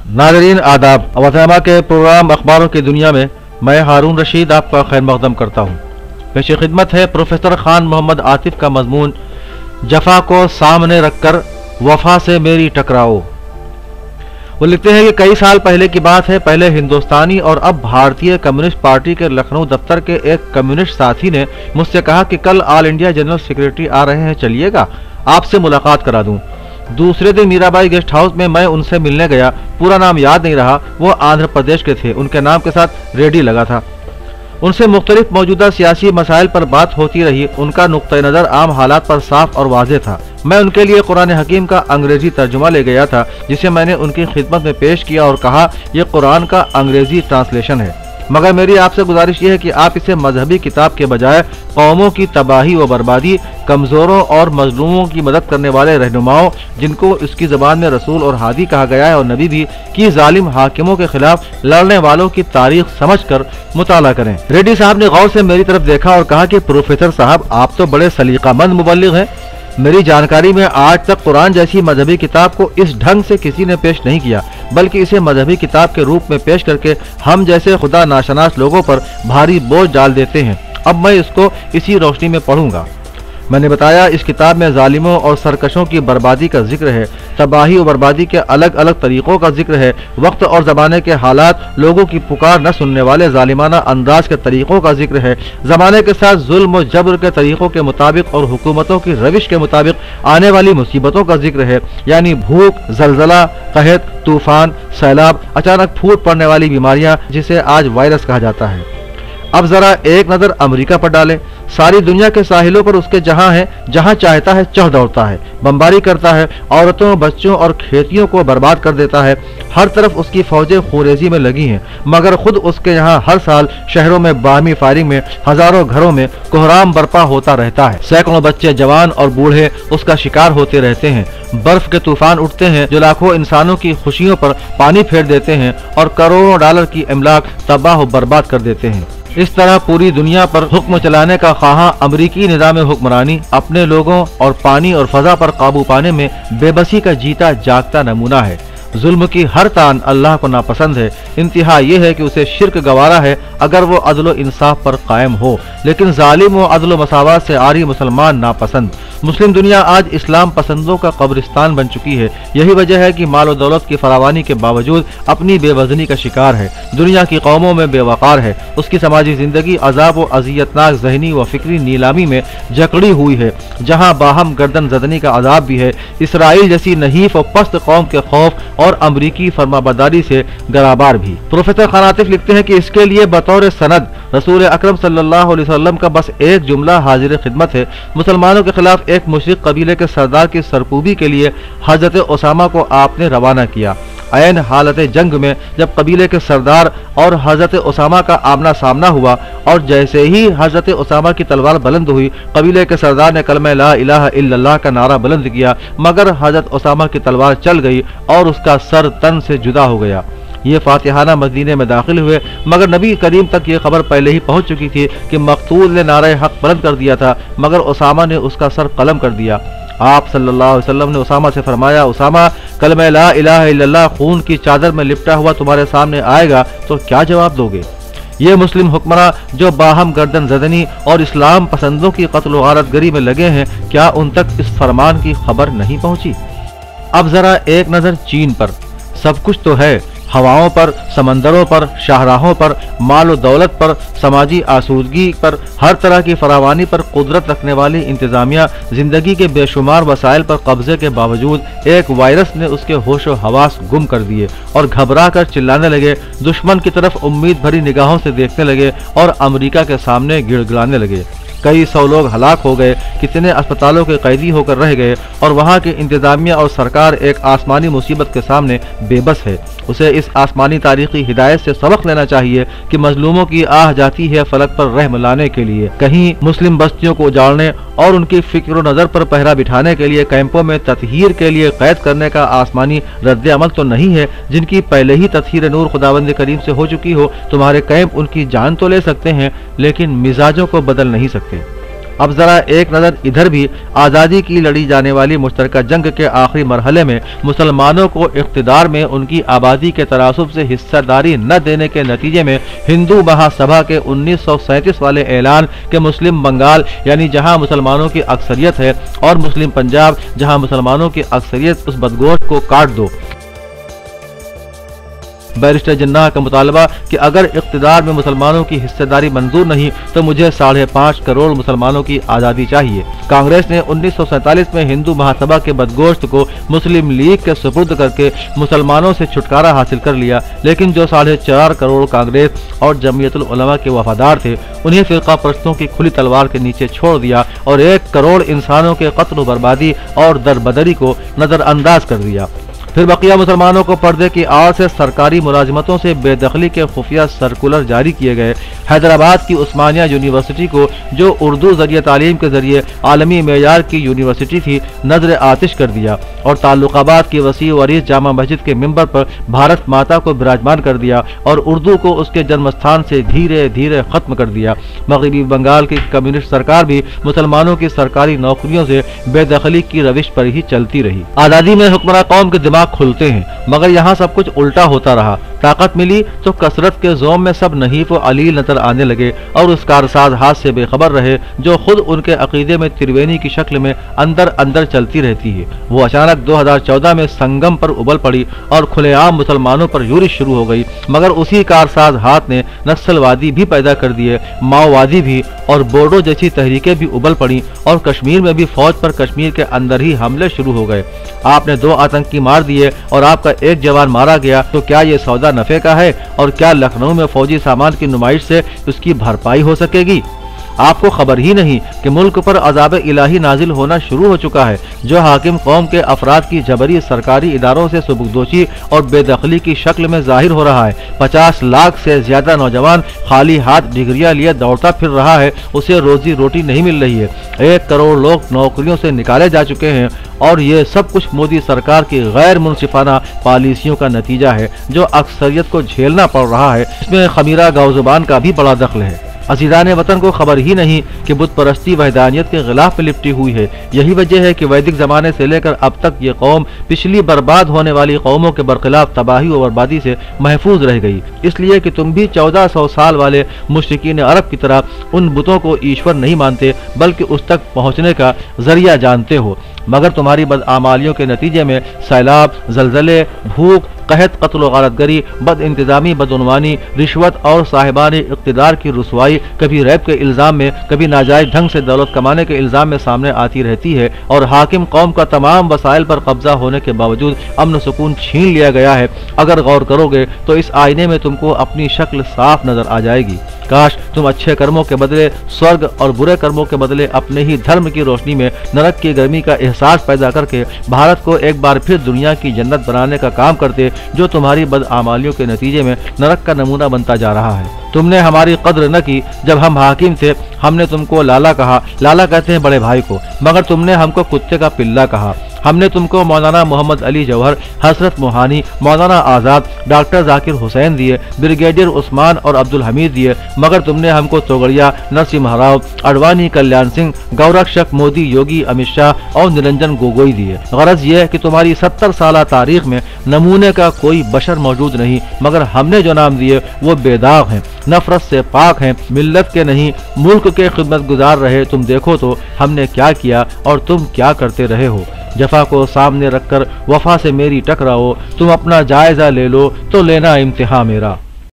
नाज़रीन आदाब, वतनमा के प्रोग्राम अखबारों की दुनिया में मैं हारून रशीद आपका खैर मकदम करता हूँ। पेश खिदमत है प्रोफेसर खान मोहम्मद आतिफ का मजमून, जफा को सामने रखकर वफा से मेरी टकराओ। वो लिखते हैं कि कई साल पहले की बात है। पहले हिंदुस्तानी और अब भारतीय कम्युनिस्ट पार्टी के लखनऊ दफ्तर के एक कम्युनिस्ट साथी ने मुझसे कहा कि कल ऑल इंडिया जनरल सेक्रेटरी आ रहे हैं, चलिएगा, आपसे मुलाकात करा दूं। दूसरे दिन मीराबाई गेस्ट हाउस में मैं उनसे मिलने गया। पूरा नाम याद नहीं रहा, वो आंध्र प्रदेश के थे। उनके नाम के साथ रेड्डी लगा था। उनसे मुख्तलिफ मौजूदा सियासी मसाइल पर बात होती रही। उनका नुक्ता नज़र आम हालात पर साफ और वाज़ेह था। मैं उनके लिए कुरान हकीम का अंग्रेजी तर्जुमा ले गया था, जिसे मैंने उनकी खिदमत में पेश किया और कहा, यह कुरान का अंग्रेजी ट्रांसलेशन है, मगर मेरी आपसे गुजारिश यह है कि आप इसे मजहबी किताब के बजाय कौमों की तबाही व बर्बादी, कमज़ोरों और मजलूमों की मदद करने वाले रहनुमाओं, जिनको इसकी ज़बान में रसूल और हादी कहा गया है और नबी भी, की जालिम हाकिमों के खिलाफ लड़ने वालों की तारीख समझकर मुताला करें। रेड्डी साहब ने गौर से मेरी तरफ देखा और कहा कि प्रोफेसर साहब, आप तो बड़े सलीकामंद मुबल्लिग हैं। मेरी जानकारी में आज तक कुरान जैसी मजहबी किताब को इस ढंग से किसी ने पेश नहीं किया, बल्कि इसे मजहबी किताब के रूप में पेश करके हम जैसे खुदा नाशनास लोगों पर भारी बोझ डाल देते हैं। अब मैं इसको इसी रोशनी में पढ़ूंगा। मैंने बताया, इस किताब में जालिमों और सरकशों की बर्बादी का जिक्र है, तबाही और बर्बादी के अलग अलग तरीक़ों का जिक्र है, वक्त और ज़माने के हालात, लोगों की पुकार न सुनने वाले जालिमाना अंदाज के तरीक़ों का जिक्र है, ज़माने के साथ जुल्म और जबर के तरीक़ों के मुताबिक और हुकूमतों की रविश के मुताबिक आने वाली मुसीबतों का जिक्र है, यानी भूख, जलजला, कहत, तूफ़ान, सैलाब, अचानक फूट पड़ने वाली बीमारियाँ, जिसे आज वायरस कहा जाता है। अब ज़रा एक नज़र अमेरिका पर डालें। सारी दुनिया के साहिलों पर उसके जहां चाहता है चढ़ दौड़ता है, बमबारी करता है, औरतों, बच्चों और खेतियों को बर्बाद कर देता है। हर तरफ उसकी फौजें खूरेजी में लगी हैं, मगर खुद उसके यहाँ हर साल शहरों में बाहमी फायरिंग में हजारों घरों में कोहराम बर्पा होता रहता है। सैकड़ों बच्चे, जवान और बूढ़े उसका शिकार होते रहते हैं। बर्फ के तूफान उठते हैं जो लाखों इंसानों की खुशियों पर पानी फेर देते हैं और करोड़ों डॉलर की इमलाक तबाह और बर्बाद कर देते हैं। इस तरह पूरी दुनिया पर हुक्म चलाने का ख्वाहा अमरीकी निज़ाम हुक्मरानी अपने लोगों और पानी और फजा पर काबू पाने में बेबसी का जीता जागता नमूना है। जुल्म की हर तान अल्लाह को नापसंद है। इंतहा यह है कि उसे शिर्क गवारा है अगर वो अदल इंसाफ पर कायम हो, लेकिन जालिम व अदल मसावत से आरी मुसलमान नापसंद। मुस्लिम दुनिया आज इस्लाम पसंदों का कब्रिस्तान बन चुकी है। यही वजह है कि माल और दौलत की फरावानी के बावजूद अपनी बेवजनी का शिकार है। दुनिया की कौमों में बेवकार है। उसकी समाजी जिंदगी अजाब व अजियतनाक जहनी व फिक्री नीलामी में जकड़ी हुई है, जहाँ बाहम गर्दन जदनी का अजाब भी है। इसराइल जैसी नहीफ और पस्त कौम के खौफ और अमरीकी फरमाबरदारी से गराबार भी। प्रोफेसर खान आतिफ लिखते हैं कि इसके लिए बतौर सनद रसूल अकरम सल्लल्लाहु अलैहि वसल्लम का बस एक जुमला हाजिर खिदमत है। मुसलमानों के खिलाफ एक मुशरिक कबीले के सरदार की सरकूबी के लिए हजरत उसामा को आपने रवाना किया। ऐन हालत जंग में जब कबीले के सरदार और हजरत उसामा का आमना सामना हुआ और जैसे ही हजरत उसामा की तलवार बुलंद हुई, कबीले के सरदार ने कलमा ला इलाहा इल्लल्लाह का नारा बुलंद किया, मगर हजरत उसामा की तलवार चल गई और उसका सर तन से जुदा हो गया। ये फातिहाना मदीने में दाखिल हुए, मगर नबी करीम तक ये खबर पहले ही पहुंच चुकी थी कि मकतूल ने नारे हक बुलंद कर दिया था, मगर उसामा ने उसका सर कलम कर दिया। आप सल्लल्लाहु अलैहि वसल्लम ने उसामा से फरमाया, उसामा, कलमा ला इलाहा इल्लल्लाह खून की चादर में लिपटा हुआ तुम्हारे सामने आएगा तो क्या जवाब दोगे? ये मुस्लिम हुक्मरां जो बाहम गर्दन जदनी और इस्लाम पसंदों की कत्ल गारतगरी में लगे हैं, क्या उन तक इस फरमान की खबर नहीं पहुंची? अब जरा एक नजर चीन पर। सब कुछ तो है, हवाओं पर, समंदरों पर, शाहराहों पर, माल और दौलत पर, समाजी आसूदगी पर, हर तरह की फरावानी पर कुदरत रखने वाली इंतजामिया जिंदगी के बेशुमार वसाइल पर कब्जे के बावजूद एक वायरस ने उसके होश व हवास गुम कर दिए और घबरा कर चिल्लाने लगे, दुश्मन की तरफ उम्मीद भरी निगाहों से देखने लगे और अमेरिका के सामने गिड़गिड़ाने लगे। कई सौ लोग हलाक हो गए, कितने अस्पतालों के कैदी होकर रह गए और वहाँ की इंतजामिया और सरकार एक आसमानी मुसीबत के सामने बेबस है। उसे इस आसमानी तारीखी हिदायत से सबक लेना चाहिए कि मजलूमों की आह जाती है फलक पर रहम लाने के लिए। कहीं मुस्लिम बस्तियों को उजाड़ने और उनकी फिक्र नज़र पर पहरा बिठाने के लिए कैंपों में ततहीर के लिए कैद करने का आसमानी रद्द अमल तो नहीं है, जिनकी पहले ही ततहीर नूर खुदावंद करीम से हो चुकी हो। तुम्हारे कैंप उनकी जान तो ले सकते हैं, लेकिन मिजाजों को बदल नहीं सकते। اب ذرا ایک نظر ادھر بھی، آزادی کی لڑی جانے والی مشترکہ جنگ کے آخری مرحلے میں مسلمانوں کو اقتدار میں ان کی آبادی کے تناسب سے حصہ داری نہ دینے کے نتیجے میں ہندو مہا سبھا کے 1937 والے اعلان کہ مسلم بنگال یعنی جہاں مسلمانوں کی اکثریت ہے اور مسلم پنجاب جہاں مسلمانوں کی اکثریت، اس بدگوشت کو کاٹ دو۔ بیرسٹر جناح کا مطالبہ کہ اگر اقتدار میں مسلمانوں کی حصہ داری منظور نہیں تو مجھے 5.5 کروڑ مسلمانوں کی آزادی چاہیے۔ کانگریس نے 1947 میں ہندو مہاسبھا کے بدگوشت کو مسلم لیگ کے سپرد کر کے مسلمانوں سے چھٹکارا حاصل کر لیا، لیکن جو 4.5 کروڑ کانگریس اور جمعیت العلماء کے وفادار تھے انہیں فرقہ پرستوں کی کھلی تلوار کے نیچے چھوڑ دیا اور 1 کروڑ انسانوں کے قتل و بربادی اور دربدری کو نظر انداز کر دیا۔ پھر بقیہ مسلمانوں کو پردے کی آڑ سے سرکاری ملازمتوں سے بے دخلی کے خفیہ سرکولر جاری کیے گئے۔ حیدرآباد کی عثمانیہ یونیورسٹی کو، جو اردو ذریعہ تعلیم کے ذریعے عالمی معیار کی یونیورسٹی تھی، نظر آتش کر دیا اور تعلق آباد کی وسیع و عریض جامع مسجد کے ممبر پر بھارت ماتا کو براجمان کر دیا اور اردو کو اس کے جنم استھان سے دھیرے دھیرے ختم کر دیا۔ مغربی بنگال کی کمیونسٹ سرکار بھی مسلمانوں کی سرکاری نوکریوں سے بے دخلی کی روش پر ہی چلتی رہی۔ آزادی میں حکمراں قوم کے دماغ کھلتے ہیں، مگر یہاں سب کچھ الٹا ہوتا رہا۔ طاقت ملی تو کثرت کے زوم میں سب نحیف و علیل نظر آنے لگے اور اس کارساز ہاتھ سے بے خبر رہے جو خود ان کے عقیدے میں ترونی کی شکل میں اندر اندر چلتی رہتی ہے۔ وہ اچانک 2014 میں سنگم پر ابل پڑی اور کھلے عام مسلمانوں پر یورش شروع ہو گئی، مگر اسی کارساز ہاتھ نے نکسلوادی بھی پیدا کر دیے، ماؤوادی بھی، اور بوڈو جیسی تحریکیں بھی ابل پڑیں اور کشمیر میں بھی فوج پر کشمیر کے اندر ہی حملے شروع ہو گئے۔ آپ نے 2 آتنکی مار دیے اور آپ کا 1 جوان مارا گیا، تو کیا یہ سودا نفع کا ہے؟ اور کیا لکھنؤ میں فوجی سامان کی نمائش سے اس کی بھرپائی ہو سکے گی؟ آپ کو خبر ہی نہیں کہ ملک پر عذاب الہی نازل ہونا شروع ہو چکا ہے، جو حاکم قوم کے افراد کی جبری سرکاری اداروں سے سبکدوشی اور بے دخلی کی شکل میں ظاہر ہو رہا ہے۔ 50 لاکھ سے زیادہ نوجوان خالی ہاتھ ڈگریاں لیے دوڑتا پھر رہا ہے، اسے روزی روٹی نہیں مل رہی ہے۔ 1 کروڑ لوگ نوکریوں سے نکالے جا چکے ہیں اور یہ سب کچھ مودی سرکار کی غیر منصفانہ پالیسیوں کا نتیجہ ہے جو اکثریت کو جھیلنا پڑ رہا ہے۔ اس میں خمیرہ گاؤ زبان کا بھی بڑا دخل ہے۔ عزیزان وطن کو خبر ہی نہیں کہ بت پرستی وحدانیت کے غلاف میں لپٹی ہوئی ہے۔ یہی وجہ ہے کہ ویدک زمانے سے لے کر اب تک یہ قوم پچھلی برباد ہونے والی قوموں کے برخلاف تباہی و بربادی سے محفوظ رہ گئی، اس لیے کہ تم بھی 1400 سال والے مشرکین عرب کی طرح ان بتوں کو ایشور نہیں مانتے بلکہ اس تک پہنچنے کا ذریعہ جانتے ہو، مگر تمہاری بدعمالیوں کے نتیجے میں سیلاب، زلزلے، بھوک، قحط، قتل و غارت گری، بد انتظامی، بدعنوانی، رشوت اور صاحبان اقتدار کی رسوائی کبھی ریپ کے الزام میں، کبھی ناجائز ڈھنگ سے دولت کمانے کے الزام میں سامنے آتی رہتی ہے، اور حاکم قوم کا تمام وسائل پر قبضہ ہونے کے باوجود امن و سکون چھین لیا گیا ہے۔ اگر غور کرو گے تو اس آئینے میں تم کو اپنی شکل صاف نظر آ جائے گی۔ کاش تم اچھے کرموں کے بدلے سورگ اور برے کرموں کے بدلے اپنے ہی دھرم کی روشنی میں نرک کی گرمی کا احساس پیدا کر کے بھارت کو ایک بار پھر دنیا کی جنت بنانے کا کام کرتے، جو تمہاری بدعمالیوں کے نتیجے میں نرک کا نمونہ بنتا جا رہا ہے۔ تم نے ہماری قدر نہ کی، جب ہم حاکم تھے ہم نے تم کو لالا کہا، لالا کہتے ہیں بڑے بھائی کو، مگر تم نے ہم کو کتے کا پلہ کہا۔ ہم نے تم کو مولانا محمد علی جوہر، حسرت موہانی، مولانا آزاد، ڈاکٹر ذاکر حسین دیے، بریگیڈیئر عثمان اور عبدالحمید دیے، مگر تم نے ہم کو توگڑیا، نرسمہا راؤ، اڈوانی، کلیان سنگھ، گورکشک، مودی، یوگی، امت شاہ اور نرنجن گوگوئی دیے۔ غرض یہ ہے کہ تمہاری 70 سالہ تاریخ میں نمونے کا کوئی بشر موجود نہیں، مگر ہم نے جو نام دیے وہ بے داغ ہیں، نفرت سے پاک ہیں، ملت کے نہیں ملک کے خدمت گزار رہے۔ تم دیکھو تو ہم نے کیا کیا اور تم کیا کرتے رہے ہو۔ جفا کو سامنے رکھ کر وفا سے میری ٹکراؤ، تم اپنا جائزہ لے لو تو لینا امتحان میرا۔